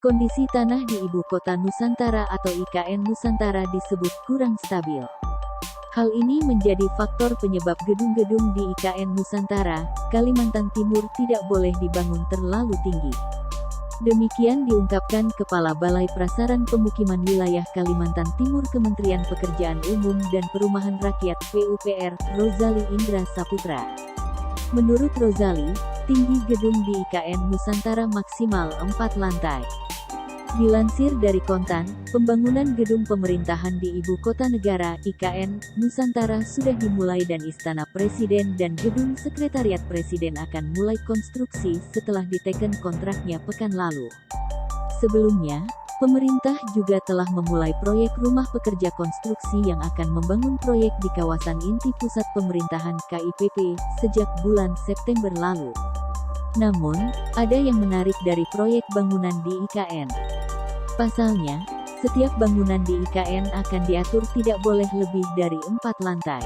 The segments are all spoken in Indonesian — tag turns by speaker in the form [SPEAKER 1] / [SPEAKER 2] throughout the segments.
[SPEAKER 1] Kondisi tanah di Ibu Kota Nusantara atau IKN Nusantara disebut kurang stabil. Hal ini menjadi faktor penyebab gedung-gedung di IKN Nusantara, Kalimantan Timur tidak boleh dibangun terlalu tinggi. Demikian diungkapkan Kepala Balai Prasaran Pemukiman Wilayah Kalimantan Timur Kementerian Pekerjaan Umum dan Perumahan Rakyat (PUPR), Rozali Indra Saputra. Menurut Rozali, tinggi gedung di IKN Nusantara maksimal 4 lantai. Dilansir dari Kontan, pembangunan gedung pemerintahan di Ibu Kota Negara (IKN) Nusantara sudah dimulai dan Istana Presiden dan Gedung Sekretariat Presiden akan mulai konstruksi setelah diteken kontraknya pekan lalu. Sebelumnya, pemerintah juga telah memulai proyek rumah pekerja konstruksi yang akan membangun proyek di kawasan inti pusat pemerintahan KIPP sejak bulan September lalu. Namun, ada yang menarik dari proyek bangunan di IKN. Pasalnya, setiap bangunan di IKN akan diatur tidak boleh lebih dari 4 lantai.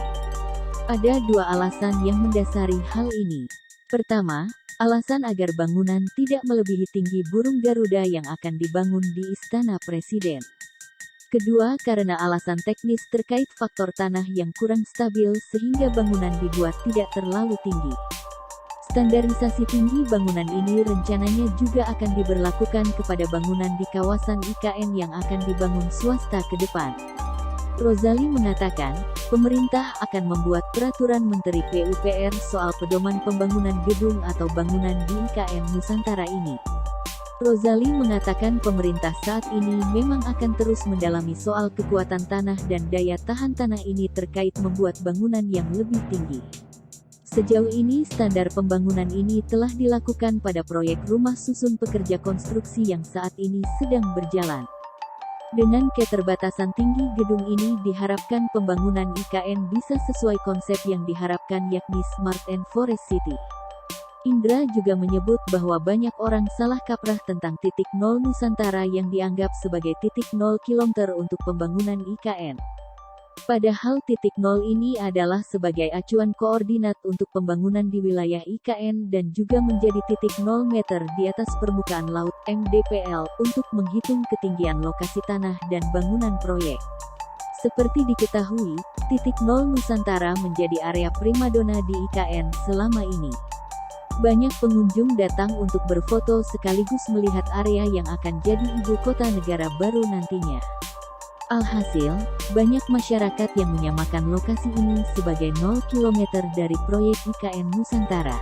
[SPEAKER 1] Ada 2 alasan yang mendasari hal ini. Pertama, alasan agar bangunan tidak melebihi tinggi burung Garuda yang akan dibangun di Istana Presiden. Kedua, karena alasan teknis terkait faktor tanah yang kurang stabil sehingga bangunan dibuat tidak terlalu tinggi. Standarisasi tinggi bangunan ini rencananya juga akan diberlakukan kepada bangunan di kawasan IKN yang akan dibangun swasta ke depan. Rozali mengatakan, pemerintah akan membuat peraturan Menteri PUPR soal pedoman pembangunan gedung atau bangunan di IKN Nusantara ini. Rozali mengatakan pemerintah saat ini memang akan terus mendalami soal kekuatan tanah dan daya tahan tanah ini terkait membuat bangunan yang lebih tinggi. Sejauh ini standar pembangunan ini telah dilakukan pada proyek rumah susun pekerja konstruksi yang saat ini sedang berjalan. Dengan keterbatasan tinggi gedung ini diharapkan pembangunan IKN bisa sesuai konsep yang diharapkan yakni Smart and Forest City. Indra juga menyebut bahwa banyak orang salah kaprah tentang titik nol Nusantara yang dianggap sebagai titik 0 km untuk pembangunan IKN. Padahal titik nol ini adalah sebagai acuan koordinat untuk pembangunan di wilayah IKN dan juga menjadi titik 0 meter di atas permukaan laut (MDPL) untuk menghitung ketinggian lokasi tanah dan bangunan proyek. Seperti diketahui, titik nol Nusantara menjadi area primadona di IKN selama ini. Banyak pengunjung datang untuk berfoto sekaligus melihat area yang akan jadi ibu kota negara baru nantinya. Alhasil, banyak masyarakat yang menyamakan lokasi ini sebagai 0 km dari proyek IKN Nusantara.